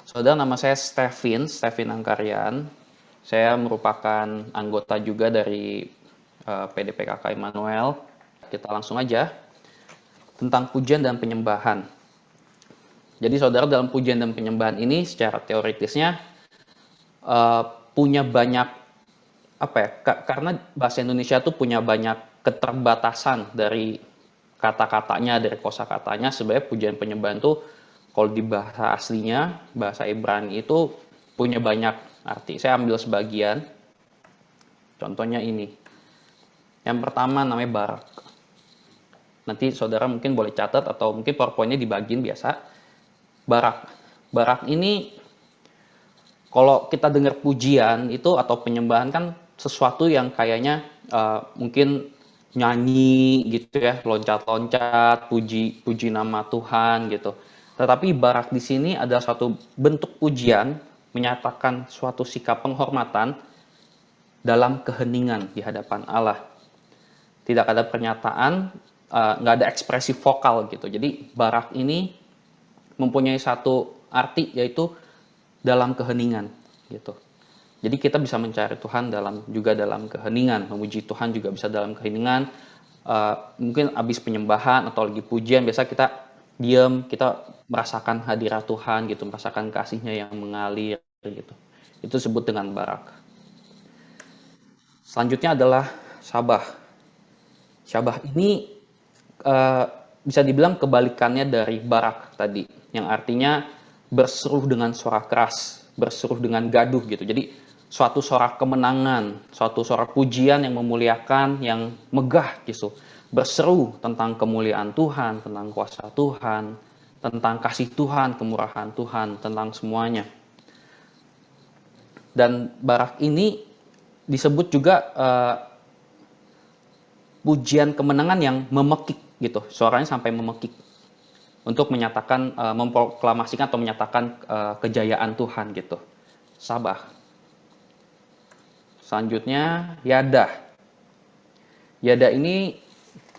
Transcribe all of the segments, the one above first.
Saudara, nama saya Stevin Angkaryan. Saya merupakan anggota juga dari PDPKK Immanuel. Kita langsung aja tentang pujian dan penyembahan. Jadi saudara, dalam pujian dan penyembahan ini secara teoritisnya punya banyak karena bahasa Indonesia tuh punya banyak keterbatasan dari kata-katanya, dari kosakatanya. Sebenarnya pujian penyembahan tuh kalau di bahasa aslinya, bahasa Ibrani itu punya banyak arti. Saya ambil sebagian. Contohnya ini. Yang pertama namanya barak. Nanti saudara mungkin boleh catat atau mungkin PowerPoint-nya dibagiin biasa. Barak. Barak ini kalau kita dengar pujian itu atau penyembahan kan sesuatu yang kayaknya mungkin nyanyi gitu ya, loncat-loncat, puji nama Tuhan gitu. Tetapi barak di sini adalah suatu bentuk pujian, menyatakan suatu sikap penghormatan dalam keheningan di hadapan Allah. Tidak ada pernyataan, nggak ada ekspresi vokal gitu. Jadi barak ini mempunyai satu arti, yaitu dalam keheningan gitu. Jadi kita bisa mencari Tuhan juga dalam keheningan, memuji Tuhan juga bisa dalam keheningan. Mungkin habis penyembahan atau lagi pujian biasa kita diam, kita merasakan hadirat Tuhan gitu, merasakan kasihnya yang mengalir gitu. Itu disebut dengan barak. Selanjutnya adalah sabah. Sabah ini bisa dibilang kebalikannya dari barak tadi, yang artinya berseru dengan suara keras, berseru dengan gaduh gitu. Jadi suatu sorak kemenangan, suatu sorak pujian yang memuliakan, yang megah gitu. Berseru tentang kemuliaan Tuhan, tentang kuasa Tuhan, tentang kasih Tuhan, kemurahan Tuhan, tentang semuanya. Dan barak ini disebut juga pujian kemenangan yang memekik gitu. Suaranya sampai memekik untuk menyatakan, memproklamasikan atau menyatakan kejayaan Tuhan gitu. Sabah. Selanjutnya yadah. Yadah ini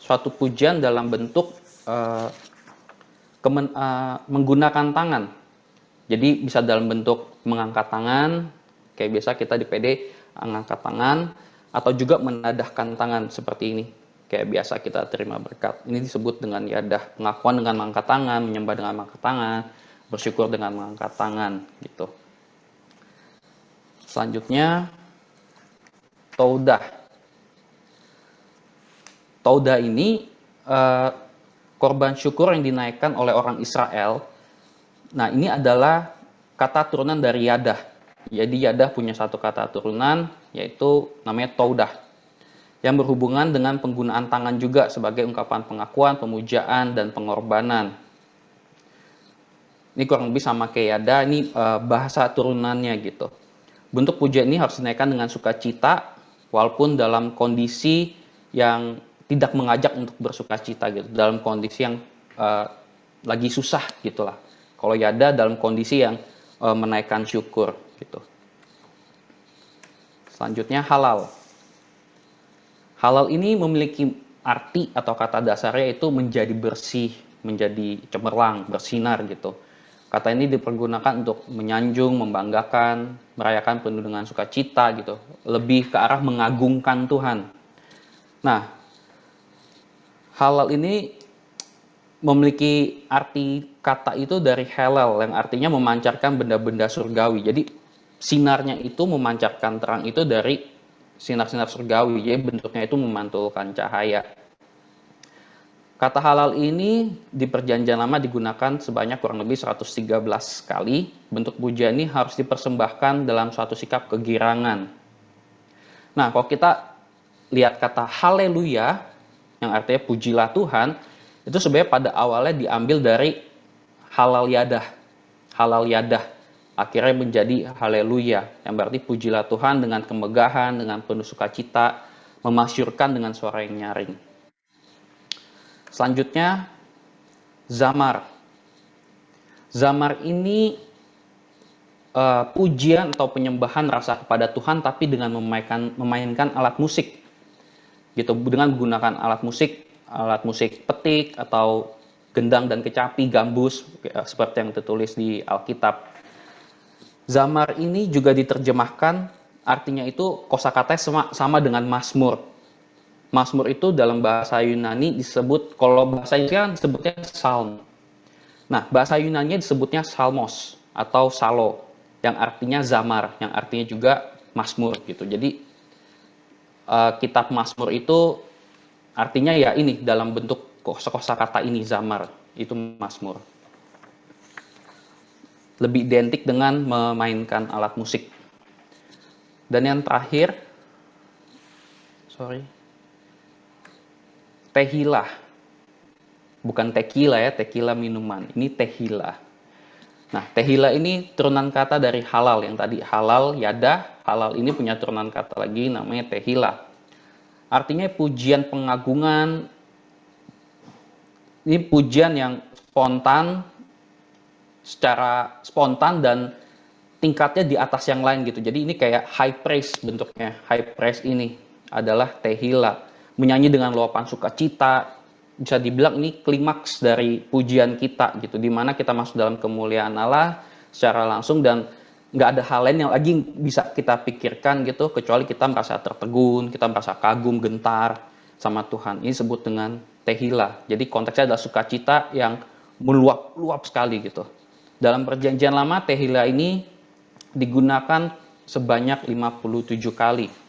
suatu pujian dalam bentuk menggunakan tangan. Jadi bisa dalam bentuk mengangkat tangan, kayak biasa kita di PD mengangkat tangan, atau juga menadahkan tangan seperti ini. Kayak biasa kita terima berkat. Ini disebut dengan yadah, pengakuan dengan mengangkat tangan, menyembah dengan mengangkat tangan, bersyukur dengan mengangkat tangan gitu. Selanjutnya taudah. Taudah ini korban syukur yang dinaikkan oleh orang Israel. Nah, ini adalah kata turunan dari yadah. Jadi yadah punya satu kata turunan, yaitu namanya taudah, yang berhubungan dengan penggunaan tangan juga sebagai ungkapan pengakuan, pemujaan, dan pengorbanan. Ini kurang lebih sama kayak yadah, ini bahasa turunannya gitu. Bentuk pujian ini harus dinaikkan dengan sukacita, walaupun dalam kondisi yang tidak mengajak untuk bersukacita gitu, dalam kondisi yang lagi susah gitulah. Kalau yadah dalam kondisi yang menaikkan syukur gitu. Selanjutnya halal. Halal ini memiliki arti atau kata dasarnya itu menjadi bersih, menjadi cemerlang, bersinar gitu. Kata ini dipergunakan untuk menyanjung, membanggakan, merayakan penuh dengan sukacita gitu. Lebih ke arah mengagungkan Tuhan. Nah, halal ini memiliki arti kata itu dari halal, yang artinya memancarkan benda-benda surgawi. Jadi sinarnya itu memancarkan terang itu dari sinar-sinar surgawi. Jadi bentuknya itu memantulkan cahaya. Kata halal ini di Perjanjian Lama digunakan sebanyak kurang lebih 113 kali. Bentuk pujian ini harus dipersembahkan dalam suatu sikap kegirangan. Nah, kalau kita lihat kata haleluya, yang artinya pujilah Tuhan, itu sebenarnya pada awalnya diambil dari halal yadah. Halal yadah akhirnya menjadi haleluya, yang berarti pujilah Tuhan dengan kemegahan, dengan penuh sukacita, memasyurkan dengan suara yang nyaring. Selanjutnya zamar. Zamar ini pujian atau penyembahan rasa kepada Tuhan, tapi dengan memainkan alat musik gitu, dengan menggunakan alat musik petik atau gendang dan kecapi, gambus, seperti yang tertulis di Alkitab. Zamar ini juga diterjemahkan, artinya itu kosakatanya sama dengan Mazmur. Mazmur itu dalam bahasa Yunani disebut, kalau bahasa Inggris disebutnya Psalm. Nah, bahasa Yunani disebutnya Salmos atau Salo, yang artinya Zamar, yang artinya juga Mazmur gitu. Jadi kitab Mazmur itu artinya ya ini dalam bentuk kosakata ini Zamar, itu Mazmur. Lebih identik dengan memainkan alat musik. Dan yang terakhir, Tehillah. Bukan tequila ya, tequila minuman. Ini Tehillah. Nah, Tehillah ini turunan kata dari halal. Yang tadi halal, yadah. Halal ini punya turunan kata lagi namanya Tehillah. Artinya pujian pengagungan. Ini pujian yang spontan, secara spontan dan tingkatnya di atas yang lain gitu. Jadi ini kayak high praise bentuknya. High praise ini adalah Tehillah. Menyanyi dengan luapan sukacita, bisa dibilang ini klimaks dari pujian kita gitu, dimana kita masuk dalam kemuliaan Allah secara langsung dan nggak ada hal lain yang lagi bisa kita pikirkan gitu kecuali kita merasa tertegun, kita merasa kagum, gentar sama Tuhan. Ini disebut dengan Tehillah. Jadi konteksnya adalah sukacita yang meluap-luap sekali gitu. Dalam perjanjian lama Tehillah ini digunakan sebanyak 57 kali.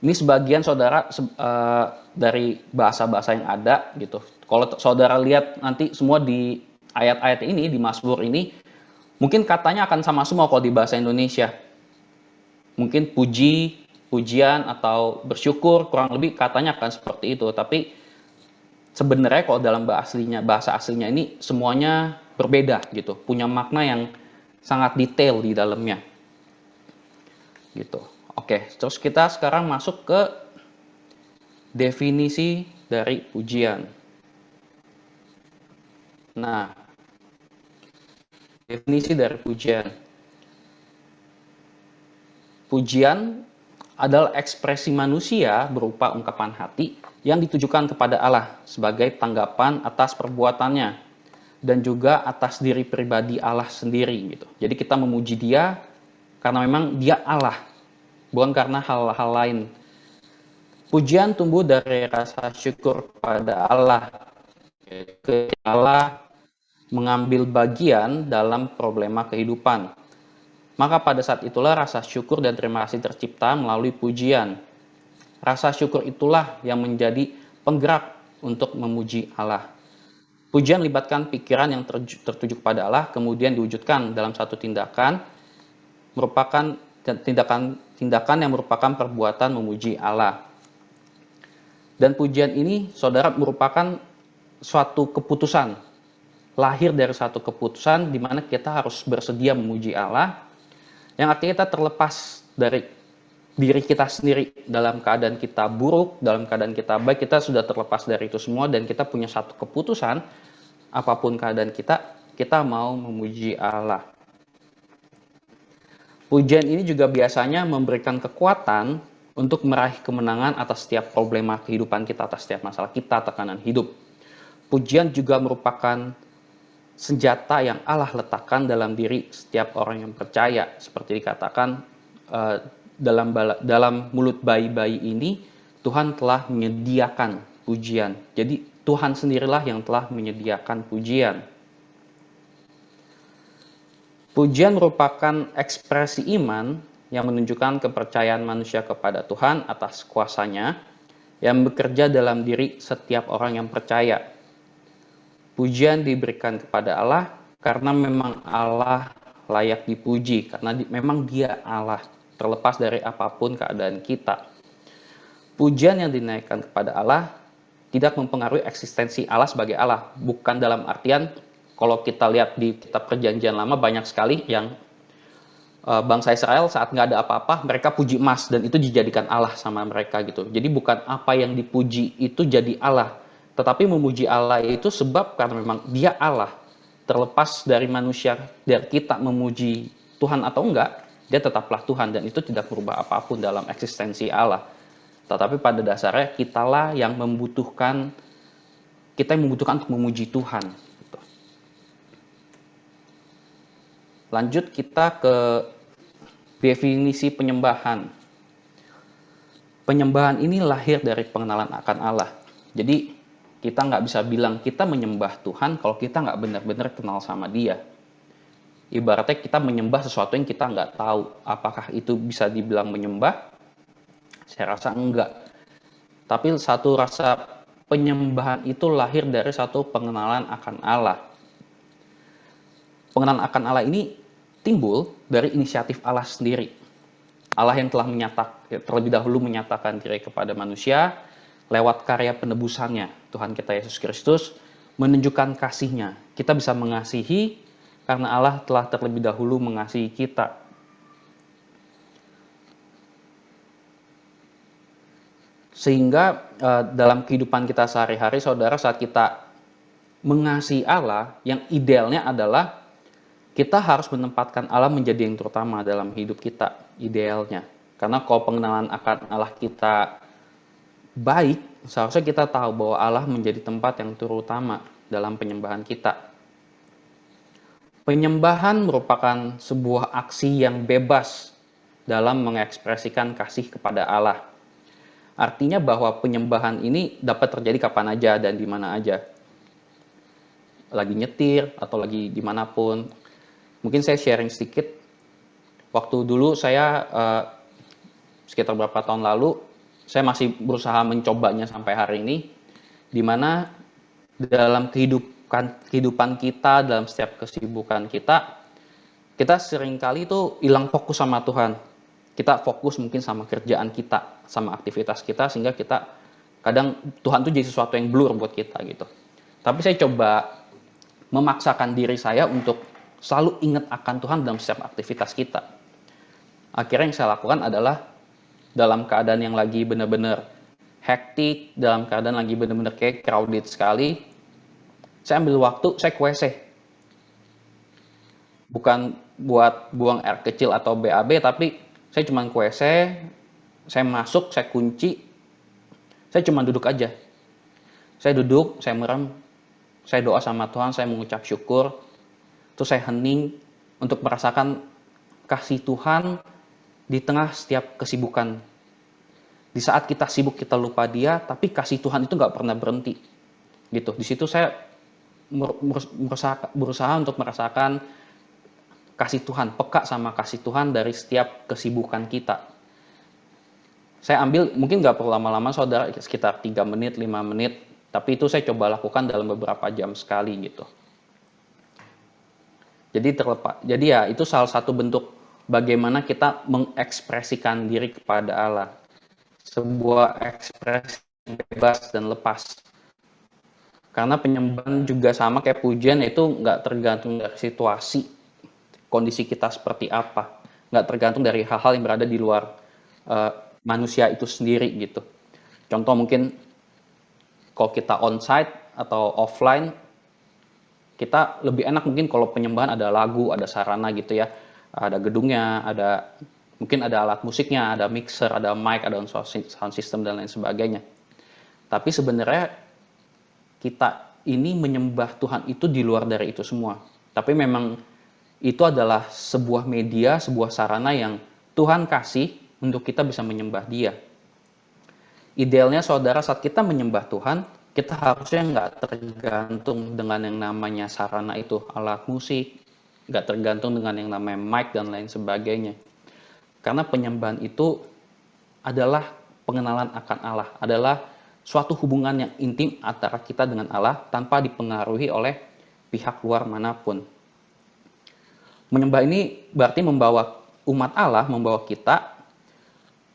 Ini sebagian saudara dari bahasa-bahasa yang ada gitu. Kalau saudara lihat nanti semua di ayat-ayat ini, di Mazmur ini, mungkin katanya akan sama semua kalau di bahasa Indonesia. Mungkin puji, pujian, atau bersyukur, kurang lebih katanya akan seperti itu. Tapi sebenarnya kalau dalam bahasa aslinya ini semuanya berbeda gitu. Punya makna yang sangat detail di dalamnya. Gitu. Oke, terus kita sekarang masuk ke definisi dari pujian. Nah, definisi dari pujian. Pujian adalah ekspresi manusia berupa ungkapan hati yang ditujukan kepada Allah sebagai tanggapan atas perbuatannya dan juga atas diri pribadi Allah sendiri gitu. Jadi kita memuji Dia karena memang Dia Allah, bukan karena hal-hal lain. Pujian tumbuh dari rasa syukur kepada Allah. Ketika Allah mengambil bagian dalam problema kehidupan. Maka pada saat itulah rasa syukur dan terima kasih tercipta melalui pujian. Rasa syukur itulah yang menjadi penggerak untuk memuji Allah. Pujian libatkan pikiran yang tertuju kepada Allah, kemudian diwujudkan dalam satu tindakan, merupakan tindakan yang merupakan perbuatan memuji Allah. Dan pujian ini, saudara, merupakan suatu keputusan, lahir dari satu keputusan di mana kita harus bersedia memuji Allah, yang artinya kita terlepas dari diri kita sendiri. Dalam keadaan kita buruk, dalam keadaan kita baik, kita sudah terlepas dari itu semua dan kita punya satu keputusan, apapun keadaan kita mau memuji Allah. Pujian ini juga biasanya memberikan kekuatan untuk meraih kemenangan atas setiap problema kehidupan kita, atas setiap masalah kita, tekanan hidup. Pujian juga merupakan senjata yang Allah letakkan dalam diri setiap orang yang percaya. Seperti dikatakan dalam mulut bayi-bayi ini, Tuhan telah menyediakan pujian. Jadi Tuhan sendirilah yang telah menyediakan pujian. Pujian merupakan ekspresi iman yang menunjukkan kepercayaan manusia kepada Tuhan atas kuasanya yang bekerja dalam diri setiap orang yang percaya. Pujian diberikan kepada Allah karena memang Allah layak dipuji, karena memang Dia Allah, terlepas dari apapun keadaan kita. Pujian yang dinaikkan kepada Allah tidak mempengaruhi eksistensi Allah sebagai Allah, bukan dalam artian kalau kita lihat di kitab Perjanjian Lama banyak sekali yang bangsa Israel saat nggak ada apa-apa mereka puji emas dan itu dijadikan Allah sama mereka gitu. Jadi bukan apa yang dipuji itu jadi Allah, tetapi memuji Allah itu sebab karena memang Dia Allah. Terlepas dari manusia, dari kita memuji Tuhan atau enggak, Dia tetaplah Tuhan dan itu tidak berubah apapun dalam eksistensi Allah. Tetapi pada dasarnya kitalah yang membutuhkan, kita yang membutuhkan untuk memuji Tuhan. Lanjut kita ke definisi penyembahan. Penyembahan ini lahir dari pengenalan akan Allah. Jadi kita nggak bisa bilang kita menyembah Tuhan kalau kita nggak benar-benar kenal sama Dia. Ibaratnya kita menyembah sesuatu yang kita nggak tahu. Apakah itu bisa dibilang menyembah? Saya rasa enggak. Tapi satu rasa penyembahan itu lahir dari satu pengenalan akan Allah. Pengenalan akan Allah ini timbul dari inisiatif Allah sendiri. Allah yang telah terlebih dahulu menyatakan diri kepada manusia lewat karya penebusannya, Tuhan kita Yesus Kristus, menunjukkan kasih-Nya. Kita bisa mengasihi karena Allah telah terlebih dahulu mengasihi kita. Sehingga dalam kehidupan kita sehari-hari, saudara, saat kita mengasihi Allah, yang idealnya adalah kita harus menempatkan Allah menjadi yang terutama dalam hidup kita, idealnya. Karena kalau pengenalan akan Allah kita baik, seharusnya kita tahu bahwa Allah menjadi tempat yang terutama dalam penyembahan kita. Penyembahan merupakan sebuah aksi yang bebas dalam mengekspresikan kasih kepada Allah. Artinya bahwa penyembahan ini dapat terjadi kapan aja dan di mana aja. Lagi nyetir atau lagi dimanapun. Mungkin saya sharing sedikit. Waktu dulu saya sekitar beberapa tahun lalu, saya masih berusaha mencobanya sampai hari ini, di mana dalam kehidupan kita, dalam setiap kesibukan kita seringkali itu hilang fokus sama Tuhan. Kita fokus mungkin sama kerjaan kita, sama aktivitas kita, sehingga kita kadang Tuhan tuh jadi sesuatu yang blur buat kita gitu. Tapi saya coba memaksakan diri saya untuk selalu ingat akan Tuhan dalam setiap aktivitas kita. Akhirnya yang saya lakukan adalah dalam keadaan yang lagi benar-benar hektik, dalam keadaan lagi benar-benar kayak crowded sekali, saya ambil waktu, saya ke WC. Bukan buat buang air kecil atau BAB, tapi saya cuma ke WC, saya masuk, saya kunci, saya cuma duduk aja. Saya duduk, saya merem, saya doa sama Tuhan, saya mengucap syukur, terus saya hening untuk merasakan kasih Tuhan di tengah setiap kesibukan. Di saat kita sibuk, kita lupa Dia, tapi kasih Tuhan itu nggak pernah berhenti. Gitu. Di situ saya berusaha untuk merasakan kasih Tuhan, peka sama kasih Tuhan dari setiap kesibukan kita. Saya ambil, mungkin nggak perlu lama-lama saudara, sekitar 3 menit, 5 menit, tapi itu saya coba lakukan dalam beberapa jam sekali gitu. Jadi ya itu salah satu bentuk bagaimana kita mengekspresikan diri kepada Allah. Sebuah ekspresi bebas dan lepas. Karena penyembahan juga sama kayak pujian, itu nggak tergantung dari situasi, kondisi kita seperti apa. Nggak tergantung dari hal-hal yang berada di luar manusia itu sendiri gitu. Contoh mungkin kalau kita onsite atau offline, kita lebih enak mungkin kalau penyembahan ada lagu, ada sarana gitu ya, ada gedungnya, mungkin ada alat musiknya, ada mixer, ada mic, ada sound system dan lain sebagainya. Tapi sebenarnya kita ini menyembah Tuhan itu di luar dari itu semua. Tapi memang itu adalah sebuah media, sebuah sarana yang Tuhan kasih untuk kita bisa menyembah Dia. Idealnya saudara, saat kita menyembah Tuhan, kita harusnya nggak tergantung dengan yang namanya sarana itu, alat musik, nggak tergantung dengan yang namanya mic dan lain sebagainya. Karena penyembahan itu adalah pengenalan akan Allah, adalah suatu hubungan yang intim antara kita dengan Allah tanpa dipengaruhi oleh pihak luar manapun. Menyembah ini berarti membawa umat Allah, membawa kita,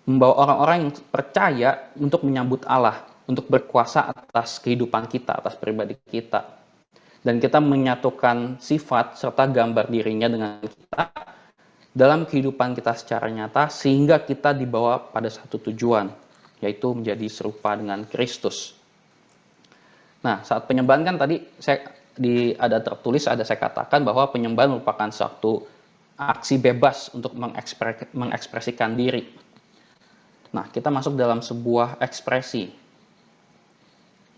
membawa orang-orang yang percaya untuk menyambut Allah, untuk berkuasa atas kehidupan kita, atas pribadi kita. Dan kita menyatukan sifat serta gambar dirinya dengan kita dalam kehidupan kita secara nyata, sehingga kita dibawa pada satu tujuan, yaitu menjadi serupa dengan Kristus. Nah, saat penyembahan kan tadi ada saya katakan bahwa penyembahan merupakan suatu aksi bebas untuk mengekspresikan diri. Nah, kita masuk dalam sebuah ekspresi.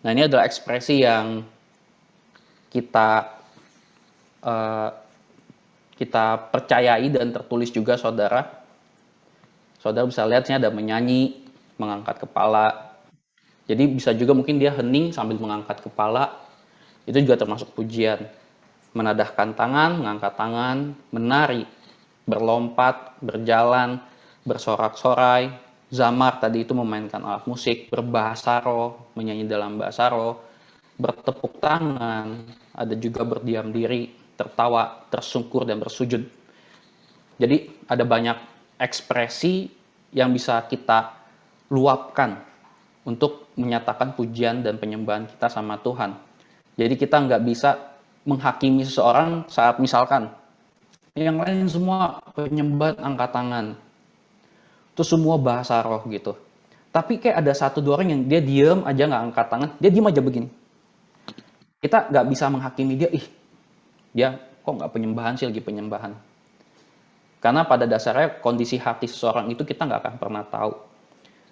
Nah, ini adalah ekspresi yang kita kita percayai dan tertulis juga, saudara. Saudara bisa lihat sini ada menyanyi, mengangkat kepala. Jadi bisa juga mungkin dia hening sambil mengangkat kepala. Itu juga termasuk pujian. Menadahkan tangan, mengangkat tangan, menari, berlompat, berjalan, bersorak-sorai, zamar tadi itu memainkan alat musik, berbahasa roh, menyanyi dalam bahasa roh, bertepuk tangan, ada juga berdiam diri, tertawa, tersungkur, dan bersujud. Jadi ada banyak ekspresi yang bisa kita luapkan untuk menyatakan pujian dan penyembahan kita sama Tuhan. Jadi kita nggak bisa menghakimi seseorang saat misalkan yang lain semua penyembahan angkat tangan, itu semua bahasa roh gitu. Tapi kayak ada satu dua orang yang dia diem aja nggak angkat tangan, dia diem aja begini. Kita nggak bisa menghakimi dia, dia kok nggak penyembahan sih, lagi penyembahan. Karena pada dasarnya kondisi hati seseorang itu kita nggak akan pernah tahu.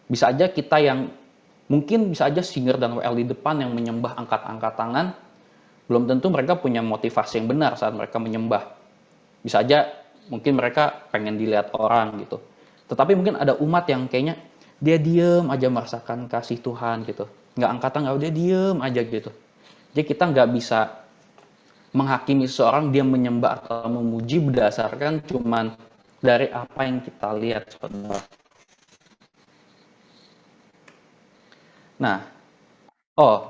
Bisa aja kita yang, mungkin bisa aja singer dan WL di depan yang menyembah angkat-angkat tangan, belum tentu mereka punya motivasi yang benar saat mereka menyembah. Bisa aja mungkin mereka pengen dilihat orang gitu. Tetapi mungkin ada umat yang kayaknya dia diem aja merasakan kasih Tuhan gitu. Nggak angkat tangan, dia diem aja gitu. Jadi kita nggak bisa menghakimi seseorang dia menyembah atau memuji berdasarkan cuman dari apa yang kita lihat, saudara. Nah,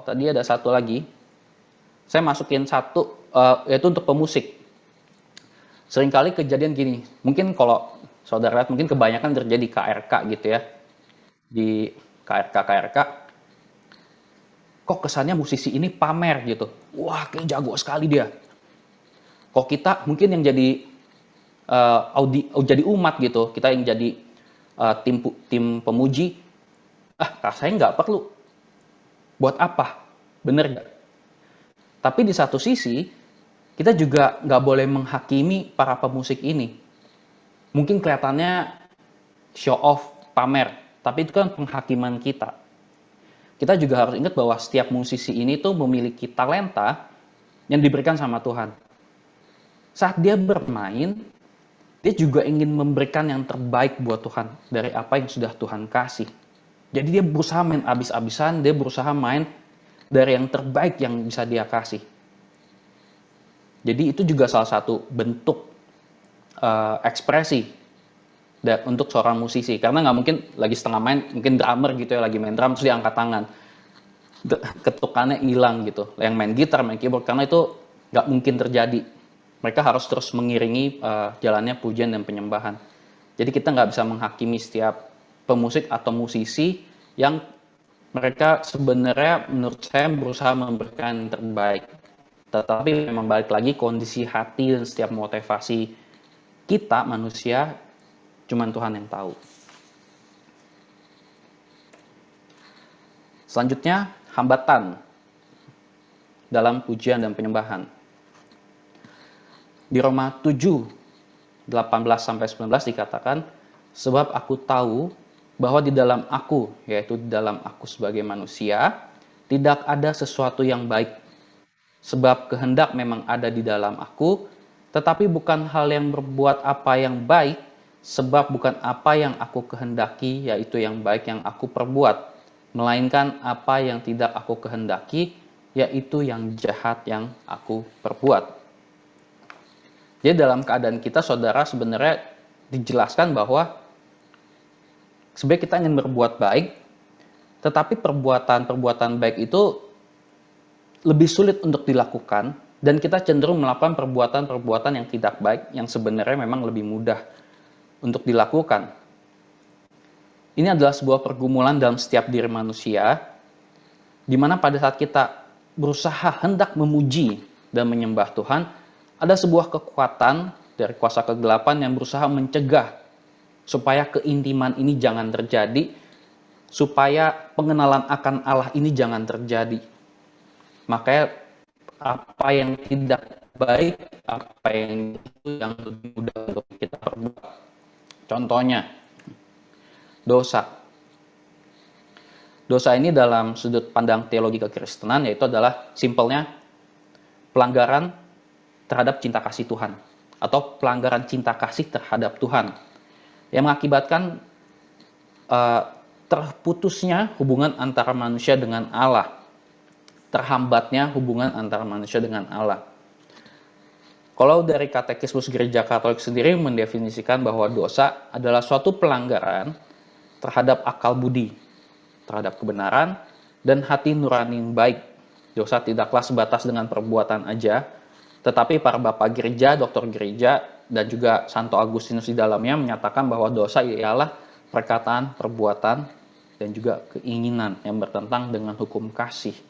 tadi ada satu lagi. Saya masukin satu, yaitu untuk pemusik. Seringkali kejadian gini, mungkin kalau saudara lihat mungkin kebanyakan terjadi KRK gitu ya. Di KRK, kok kesannya musisi ini pamer gitu. Wah, kayak jago sekali dia. Kok kita mungkin yang jadi jadi umat gitu, kita yang jadi tim pemuji, saya nggak perlu. Buat apa? Bener nggak? Tapi di satu sisi, kita juga nggak boleh menghakimi para pemusik ini. Mungkin kelihatannya show off, pamer, tapi itu kan penghakiman kita. Kita juga harus ingat bahwa setiap musisi ini tuh memiliki talenta yang diberikan sama Tuhan. Saat dia bermain, dia juga ingin memberikan yang terbaik buat Tuhan dari apa yang sudah Tuhan kasih. Jadi dia berusaha main abis-abisan, dia berusaha main dari yang terbaik yang bisa dia kasih. Jadi itu juga salah satu bentuk ekspresi untuk seorang musisi, karena nggak mungkin lagi setengah main, mungkin drummer gitu ya, lagi main drum terus dia angkat tangan, ketukannya hilang gitu. Yang main gitar, main keyboard, karena itu nggak mungkin terjadi. Mereka harus terus mengiringi jalannya pujian dan penyembahan. Jadi kita nggak bisa menghakimi setiap pemusik atau musisi yang mereka sebenarnya menurut saya berusaha memberikan yang terbaik. Tetapi memang balik lagi kondisi hati dan setiap motivasi kita manusia, cuman Tuhan yang tahu. Selanjutnya, hambatan dalam pujian dan penyembahan. Di Roma 7, 18-19 dikatakan, sebab aku tahu bahwa di dalam aku, yaitu di dalam aku sebagai manusia, tidak ada sesuatu yang baik. Sebab kehendak memang ada di dalam aku, tetapi bukan hal yang berbuat apa yang baik, sebab bukan apa yang aku kehendaki, yaitu yang baik yang aku perbuat, melainkan apa yang tidak aku kehendaki, yaitu yang jahat yang aku perbuat. Jadi dalam keadaan kita, saudara, sebenarnya dijelaskan bahwa sebenarnya kita ingin berbuat baik, tetapi perbuatan-perbuatan baik itu lebih sulit untuk dilakukan, dan kita cenderung melakukan perbuatan-perbuatan yang tidak baik, yang sebenarnya memang lebih mudah untuk dilakukan. Ini adalah sebuah pergumulan dalam setiap diri manusia, di mana pada saat kita berusaha hendak memuji dan menyembah Tuhan, ada sebuah kekuatan dari kuasa kegelapan yang berusaha mencegah supaya keintiman ini jangan terjadi, supaya pengenalan akan Allah ini jangan terjadi. Makanya apa yang tidak baik, apa yang itu yang lebih mudah untuk kita perbuat. Contohnya, dosa. Dosa ini dalam sudut pandang teologi kekristenan yaitu adalah simpelnya pelanggaran terhadap cinta kasih Tuhan. atau pelanggaran cinta kasih terhadap Tuhan yang mengakibatkan terputusnya hubungan antara manusia dengan Allah, terhambatnya hubungan antara manusia dengan Allah. Kalau dari Katekismus Gereja Katolik sendiri mendefinisikan bahwa dosa adalah suatu pelanggaran terhadap akal budi, terhadap kebenaran, dan hati nurani yang baik. Dosa tidaklah sebatas dengan perbuatan aja, tetapi para bapak gereja, dokter gereja, dan juga Santo Agustinus di dalamnya menyatakan bahwa dosa ialah perkataan, perbuatan, dan juga keinginan yang bertentang dengan hukum kasih.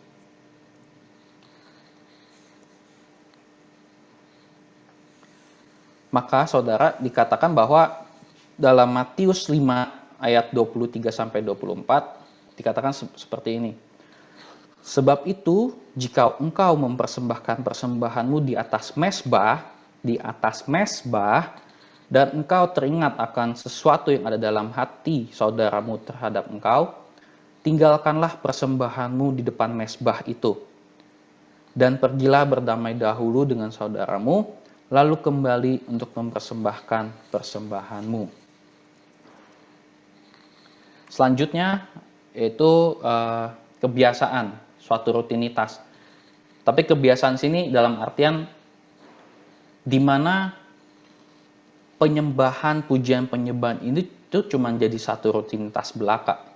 Maka saudara dikatakan bahwa dalam Matius 5 ayat 23-24 dikatakan seperti ini. Sebab itu, jika engkau mempersembahkan persembahanmu di atas mezbah, dan engkau teringat akan sesuatu yang ada dalam hati saudaramu terhadap engkau, tinggalkanlah persembahanmu di depan mezbah itu. Dan pergilah berdamai dahulu dengan saudaramu, lalu kembali untuk mempersembahkan persembahanmu. Selanjutnya, yaitu kebiasaan, suatu rutinitas. Tapi kebiasaan sini dalam artian di mana penyembahan, pujian penyembahan ini itu cuma jadi satu rutinitas belaka.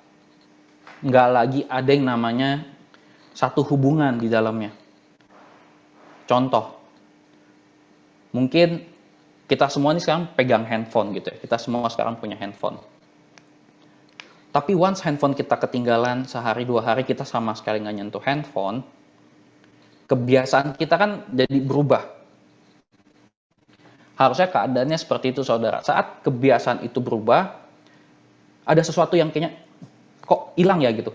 Nggak lagi ada yang namanya satu hubungan di dalamnya. Contoh, mungkin kita semua ini sekarang pegang handphone gitu ya. Kita semua sekarang punya handphone. Tapi once handphone kita ketinggalan sehari dua hari kita sama sekali nggak nyentuh handphone, kebiasaan kita kan jadi berubah. Harusnya keadaannya seperti itu saudara. Saat kebiasaan itu berubah, ada sesuatu yang kayaknya kok hilang ya gitu.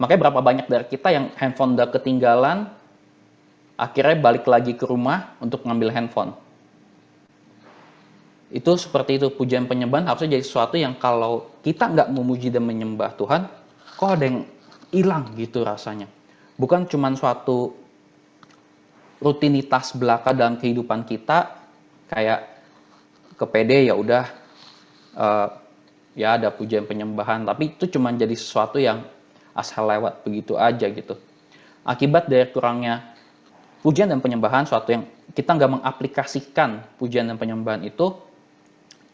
Makanya berapa banyak dari kita yang handphone udah ketinggalan, akhirnya balik lagi ke rumah untuk ngambil handphone. Itu seperti itu, pujian penyembahan harusnya jadi sesuatu yang kalau kita nggak memuji dan menyembah Tuhan, kok ada yang hilang gitu rasanya. Bukan cuma suatu rutinitas belaka dalam kehidupan kita, kayak kepede ya udah ya ada pujian penyembahan, tapi itu cuma jadi sesuatu yang asal lewat begitu aja gitu. Akibat dari kurangnya pujian dan penyembahan, suatu yang kita nggak mengaplikasikan pujian dan penyembahan itu,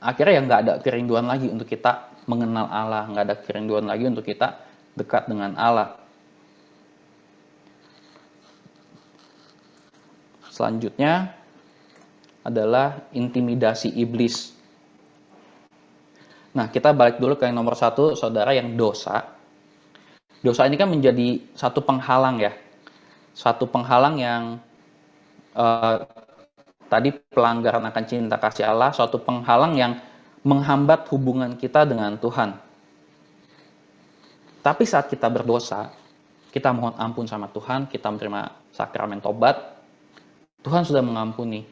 akhirnya ya nggak ada kerinduan lagi untuk kita mengenal Allah, nggak ada kerinduan lagi untuk kita dekat dengan Allah. Selanjutnya adalah intimidasi iblis. Nah, kita balik dulu ke yang nomor 1, saudara, yang dosa. Dosa ini kan menjadi satu penghalang ya. Satu penghalang yang tadi pelanggaran akan cinta kasih Allah, suatu penghalang yang menghambat hubungan kita dengan Tuhan. Tapi saat kita berdosa, kita mohon ampun sama Tuhan, kita menerima sakramen tobat, Tuhan sudah mengampuni.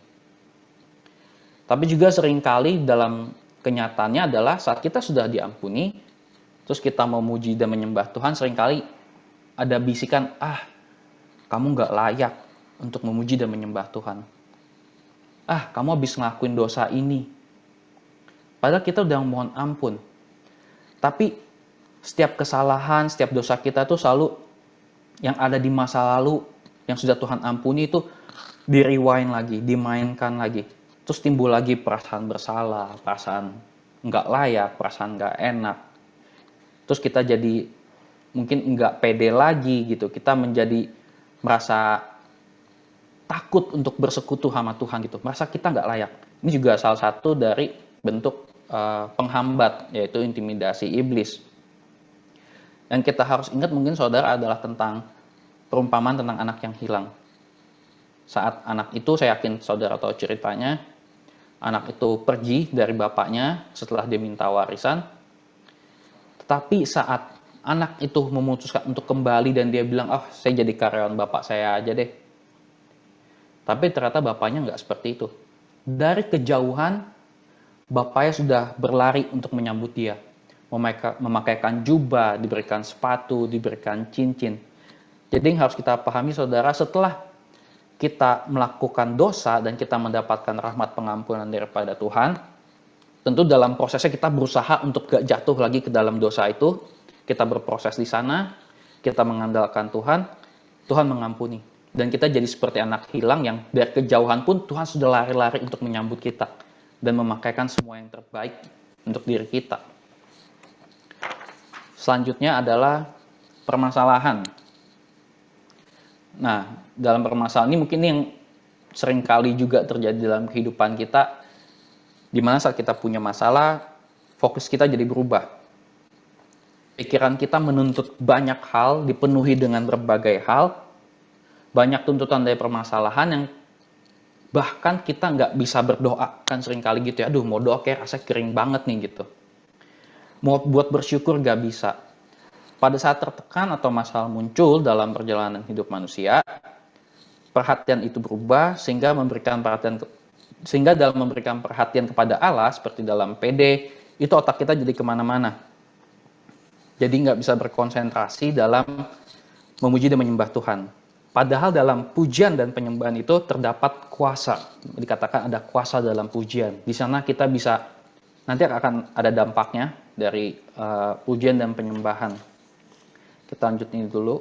Tapi juga seringkali dalam kenyataannya adalah saat kita sudah diampuni, terus kita memuji dan menyembah Tuhan, seringkali ada bisikan, kamu nggak layak untuk memuji dan menyembah Tuhan. Kamu habis ngelakuin dosa ini. Padahal kita udah mohon ampun. Tapi setiap kesalahan, setiap dosa kita tuh selalu yang ada di masa lalu, yang sudah Tuhan ampuni itu di-rewind lagi, dimainkan lagi. Terus timbul lagi perasaan bersalah, perasaan nggak layak, perasaan nggak enak. Terus kita jadi mungkin nggak pede lagi gitu. Kita menjadi merasa takut untuk bersekutu sama Tuhan gitu. Merasa kita nggak layak. Ini juga salah satu dari bentuk penghambat, yaitu intimidasi iblis. Yang kita harus ingat mungkin saudara adalah tentang perumpamaan tentang anak yang hilang. Saat anak itu, saya yakin saudara tahu ceritanya, anak itu pergi dari bapaknya setelah dia minta warisan. Tetapi saat anak itu memutuskan untuk kembali dan dia bilang, saya jadi karyawan bapak saya aja deh. Tapi ternyata bapaknya nggak seperti itu. Dari kejauhan, bapaknya sudah berlari untuk menyambut dia. Memakaikan jubah, diberikan sepatu, diberikan cincin. Jadi yang harus kita pahami saudara, setelah kita melakukan dosa dan kita mendapatkan rahmat pengampunan daripada Tuhan, tentu dalam prosesnya kita berusaha untuk gak jatuh lagi ke dalam dosa itu. Kita berproses di sana, kita mengandalkan Tuhan, Tuhan mengampuni. Dan kita jadi seperti anak hilang yang dari kejauhan pun Tuhan sudah lari-lari untuk menyambut kita dan memakaikan semua yang terbaik untuk diri kita. Selanjutnya adalah permasalahan. Nah, dalam permasalahan ini mungkin yang seringkali juga terjadi dalam kehidupan kita, di mana saat kita punya masalah, fokus kita jadi berubah. Pikiran kita menuntut banyak hal, dipenuhi dengan berbagai hal, banyak tuntutan dari permasalahan yang bahkan kita nggak bisa berdoa. Kan seringkali gitu ya, aduh mau doa kayak rasanya kering banget nih gitu. Mau buat bersyukur nggak bisa. Pada saat tertekan atau masalah muncul dalam perjalanan hidup manusia, perhatian itu berubah sehingga dalam memberikan perhatian kepada Allah seperti dalam PD, itu otak kita jadi kemana-mana. Jadi nggak bisa berkonsentrasi dalam memuji dan menyembah Tuhan. Padahal dalam pujian dan penyembahan itu terdapat kuasa. Dikatakan ada kuasa dalam pujian. Di sana kita bisa, nanti akan ada dampaknya dari pujian dan penyembahan. Kita lanjut ini dulu.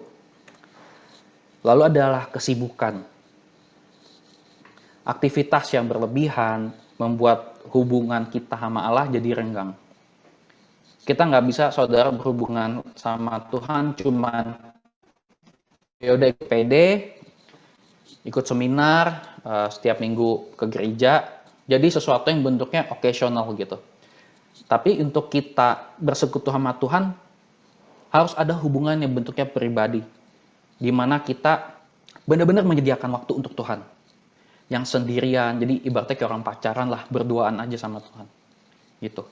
Lalu adalah kesibukan. Aktivitas yang berlebihan membuat hubungan kita sama Allah jadi renggang. Kita nggak bisa, saudara, berhubungan sama Tuhan cuman ya udah ikut PD, ikut seminar, setiap minggu ke gereja, jadi sesuatu yang bentuknya occasional gitu. Tapi untuk kita bersekutu sama Tuhan, harus ada hubungan yang bentuknya pribadi, di mana kita benar-benar menyediakan waktu untuk Tuhan. Yang sendirian, jadi ibaratnya kayak orang pacaran lah, berduaan aja sama Tuhan. Gitu.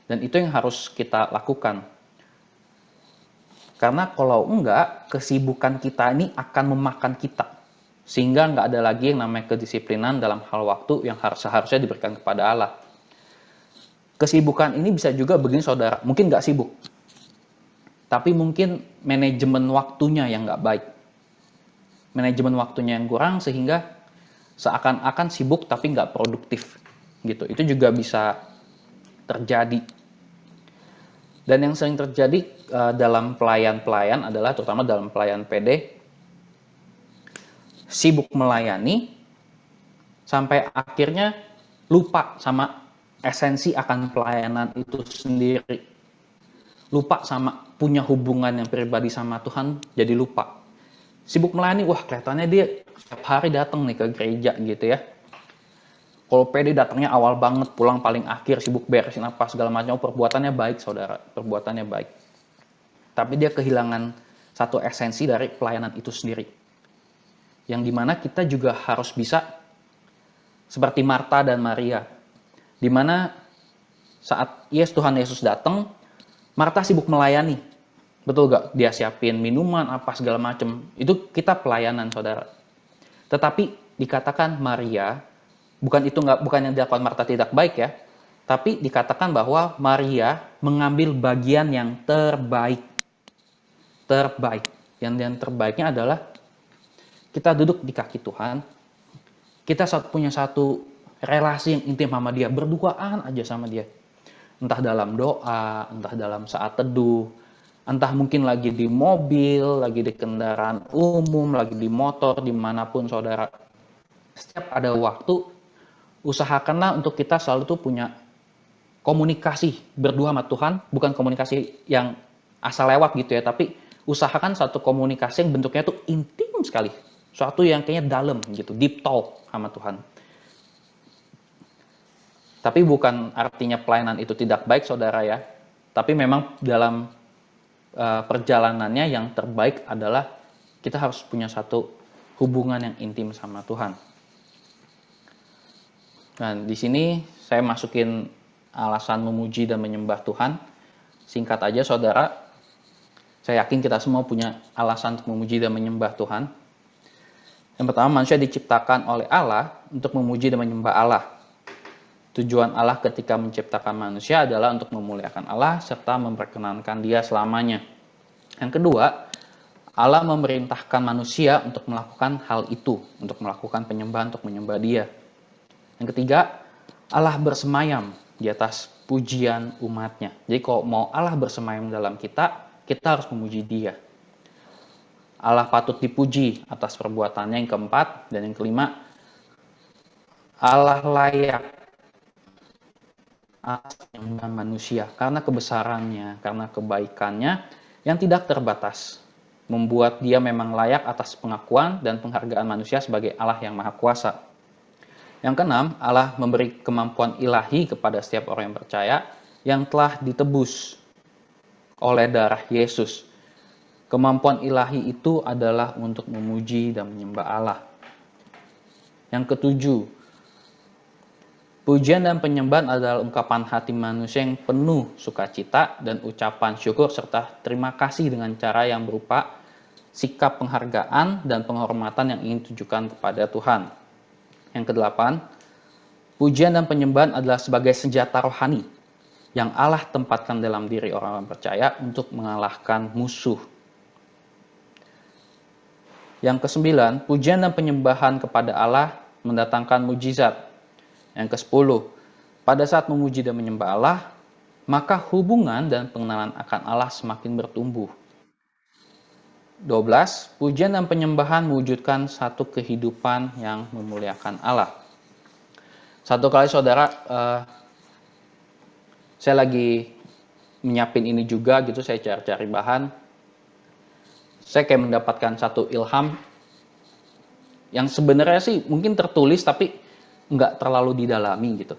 Dan itu yang harus kita lakukan. Karena kalau enggak, kesibukan kita ini akan memakan kita. Sehingga enggak ada lagi yang namanya kedisiplinan dalam hal waktu yang seharusnya diberikan kepada Allah. Kesibukan ini bisa juga begini, saudara, mungkin enggak sibuk. Tapi mungkin manajemen waktunya yang nggak baik. Manajemen waktunya yang kurang sehingga seakan-akan sibuk tapi nggak produktif. Gitu. Itu juga bisa terjadi. Dan yang sering terjadi dalam pelayan-pelayan adalah, terutama dalam pelayan PD, sibuk melayani sampai akhirnya lupa sama esensi akan pelayanan itu sendiri. Lupa sama punya hubungan yang pribadi sama Tuhan, jadi lupa. Sibuk melayani, wah kelihatannya dia setiap hari datang nih ke gereja gitu ya. Kalau PD datangnya awal banget, pulang paling akhir, sibuk beresin apa segala macam, perbuatannya baik, saudara, perbuatannya baik. Tapi dia kehilangan satu esensi dari pelayanan itu sendiri. Yang dimana kita juga harus bisa seperti Marta dan Maria, dimana saat Tuhan Yesus datang, Marta sibuk melayani, betul gak? Dia siapin minuman, apa segala macam. Itu kita pelayanan, saudara. Tetapi dikatakan Maria, bukan yang dilakukan Marta tidak baik ya, tapi dikatakan bahwa Maria mengambil bagian yang terbaik. Terbaik. Yang terbaiknya adalah kita duduk di kaki Tuhan, kita punya satu relasi yang intim sama Dia, berduaan aja sama Dia. Entah dalam doa, entah dalam saat teduh, entah mungkin lagi di mobil, lagi di kendaraan umum, lagi di motor, dimanapun saudara. Setiap ada waktu, usahakanlah untuk kita selalu tuh punya komunikasi berdua sama Tuhan, bukan komunikasi yang asal lewat gitu ya, tapi usahakan satu komunikasi yang bentuknya tuh intim sekali, suatu yang kayaknya dalam gitu, deep talk sama Tuhan. Tapi bukan artinya pelayanan itu tidak baik, saudara ya. Tapi memang dalam perjalanannya yang terbaik adalah kita harus punya satu hubungan yang intim sama Tuhan. Nah, di sini saya masukin alasan memuji dan menyembah Tuhan. Singkat aja, saudara. Saya yakin kita semua punya alasan untuk memuji dan menyembah Tuhan. Yang pertama, manusia diciptakan oleh Allah untuk memuji dan menyembah Allah. Tujuan Allah ketika menciptakan manusia adalah untuk memuliakan Allah serta memperkenankan Dia selamanya. Yang kedua, Allah memerintahkan manusia untuk melakukan hal itu, untuk melakukan penyembahan, untuk menyembah Dia. Yang ketiga, Allah bersemayam di atas pujian umatnya. Jadi kalau mau Allah bersemayam dalam kita, kita harus memuji Dia. Allah patut dipuji atas perbuatannya. Yang keempat dan yang kelima, Allah layak atas penyembahan manusia karena kebesarannya, karena kebaikannya yang tidak terbatas, membuat Dia memang layak atas pengakuan dan penghargaan manusia sebagai Allah yang Maha Kuasa. Yang keenam, Allah memberi kemampuan ilahi kepada setiap orang yang percaya yang telah ditebus oleh darah Yesus. Kemampuan ilahi itu adalah untuk memuji dan menyembah Allah. Yang ketujuh, pujian dan penyembahan adalah ungkapan hati manusia yang penuh sukacita dan ucapan syukur serta terima kasih dengan cara yang berupa sikap penghargaan dan penghormatan yang ingin ditujukan kepada Tuhan. Yang kedelapan, pujian dan penyembahan adalah sebagai senjata rohani yang Allah tempatkan dalam diri orang-orang percaya untuk mengalahkan musuh. Yang kesembilan, pujian dan penyembahan kepada Allah mendatangkan mujizat. Yang kesepuluh, pada saat memuji dan menyembah Allah, maka hubungan dan pengenalan akan Allah semakin bertumbuh. 12. Pujian dan penyembahan mewujudkan satu kehidupan yang memuliakan Allah. Satu kali saudara, saya lagi menyiapin ini juga gitu, saya cari-cari bahan. Saya kayak mendapatkan satu ilham yang sebenarnya sih mungkin tertulis tapi nggak terlalu didalami gitu.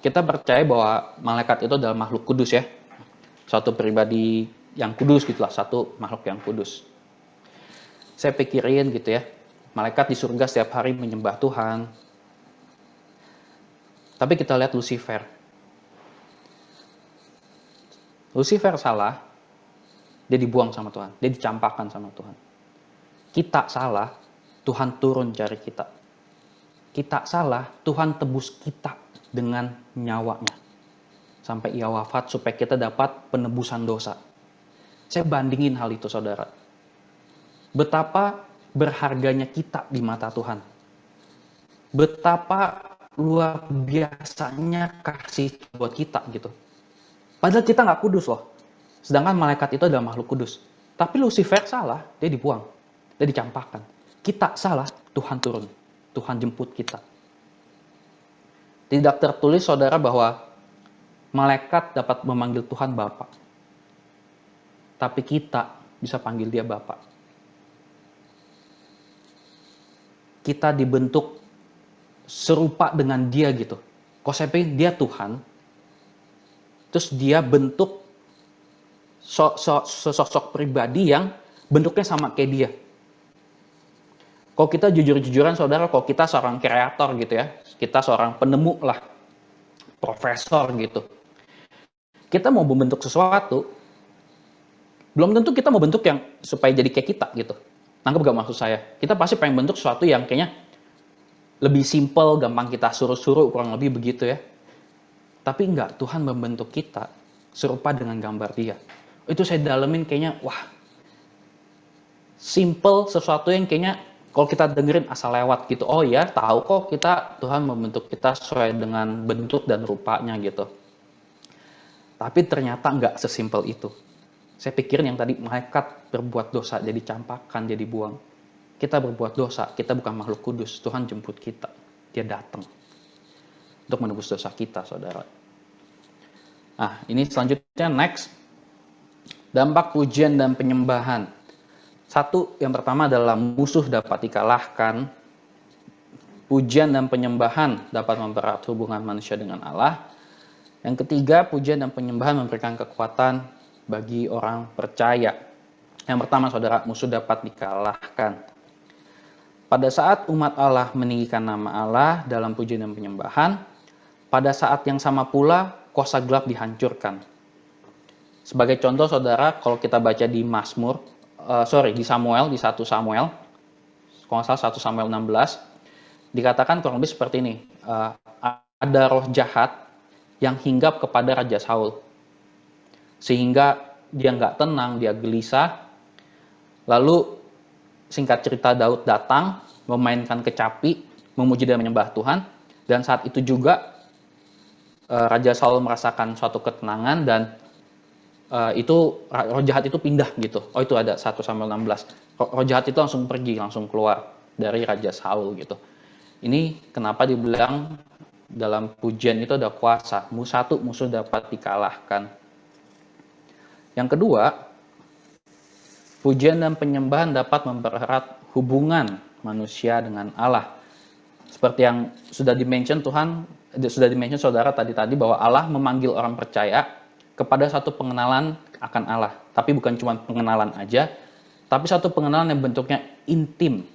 Kita percaya bahwa malaikat itu adalah makhluk kudus ya. Suatu pribadi yang kudus gitulah, satu makhluk yang kudus. Saya pikirin gitu ya, malaikat di surga setiap hari menyembah Tuhan. Tapi kita lihat Lucifer. Lucifer salah, dia dibuang sama Tuhan, dia dicampakkan sama Tuhan. Kita salah, Tuhan turun cari kita. Kita salah, Tuhan tebus kita dengan nyawanya. Sampai ia wafat supaya kita dapat penebusan dosa. Saya bandingin hal itu saudara. Betapa berharganya kita di mata Tuhan. Betapa luar biasanya kasih buat kita gitu. Padahal kita nggak kudus loh. Sedangkan malaikat itu adalah makhluk kudus. Tapi Lucifer salah, dia dibuang. Dia dicampakkan. Kita salah, Tuhan turun. Tuhan jemput kita. Tidak tertulis saudara bahwa malaikat dapat memanggil Tuhan Bapa. Tapi kita bisa panggil dia Bapa. Kita dibentuk serupa dengan dia gitu. Kok saya pikir dia Tuhan, terus dia bentuk sosok pribadi yang bentuknya sama kayak dia. Kalau kita jujur-jujuran saudara, kalau kita seorang kreator gitu ya, kita seorang penemu lah, profesor gitu. Kita mau membentuk sesuatu, belum tentu kita mau bentuk yang supaya jadi kayak kita gitu. Nangkep gak maksud saya? Kita pasti pengen bentuk sesuatu yang kayaknya lebih simple, gampang kita suruh-suruh, kurang lebih begitu ya. Tapi enggak, Tuhan membentuk kita serupa dengan gambar dia. Itu saya dalemin kayaknya, wah, simple sesuatu yang kayaknya kalau kita dengerin asal lewat gitu. Oh ya, tahu kok kita, Tuhan membentuk kita sesuai dengan bentuk dan rupanya gitu. Tapi ternyata enggak sesimpel itu. Saya pikirin yang tadi malaikat berbuat dosa, jadi campakkan, jadi buang. Kita berbuat dosa, kita bukan makhluk kudus. Tuhan jemput kita, dia datang untuk menebus dosa kita, saudara. Nah, ini selanjutnya next. Dampak pujian dan penyembahan. Satu, yang pertama adalah musuh dapat dikalahkan. Pujian dan penyembahan dapat mempererat hubungan manusia dengan Allah. Yang ketiga, pujian dan penyembahan memberikan kekuatan bagi orang percaya. Yang pertama, saudara, musuh dapat dikalahkan. Pada saat umat Allah meninggikan nama Allah dalam pujian dan penyembahan, pada saat yang sama pula kuasa gelap dihancurkan. Sebagai contoh, saudara, kalau kita baca di di Samuel, di 1 Samuel, kalau nggak salah 1 Samuel 16, dikatakan kurang lebih seperti ini. Ada roh jahat yang hinggap kepada Raja Saul. Sehingga dia nggak tenang, dia gelisah. Lalu singkat cerita Daud datang, memainkan kecapi, memuji dan menyembah Tuhan, dan saat itu juga Raja Saul merasakan suatu ketenangan dan itu roh jahat itu pindah gitu. Oh itu ada 1 Samuel 16. Roh jahat itu langsung pergi, langsung keluar dari Raja Saul gitu. Ini kenapa dibilang dalam pujian itu ada kuasa. Satu, musuh dapat dikalahkan. Yang kedua, pujian dan penyembahan dapat mempererat hubungan manusia dengan Allah. Seperti yang sudah dimention saudara tadi bahwa Allah memanggil orang percaya kepada satu pengenalan akan Allah. Tapi bukan cuma pengenalan aja, tapi satu pengenalan yang bentuknya intim.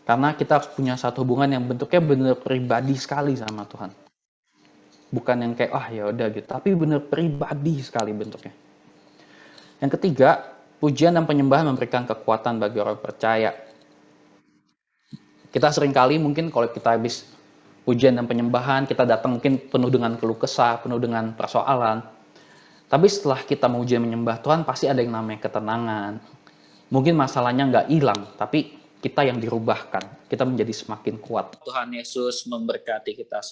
Karena kita punya satu hubungan yang bentuknya benar pribadi sekali sama Tuhan. Bukan yang kayak ya udah gitu, tapi benar pribadi sekali bentuknya. Yang ketiga, pujian dan penyembahan memberikan kekuatan bagi orang percaya. Kita seringkali mungkin kalau kita habis pujian dan penyembahan, kita datang mungkin penuh dengan keluh kesah, penuh dengan persoalan. Tapi setelah kita memuji dan menyembah Tuhan, pasti ada yang namanya ketenangan. Mungkin masalahnya nggak hilang, tapi kita yang dirubahkan. Kita menjadi semakin kuat. Tuhan Yesus memberkati kita.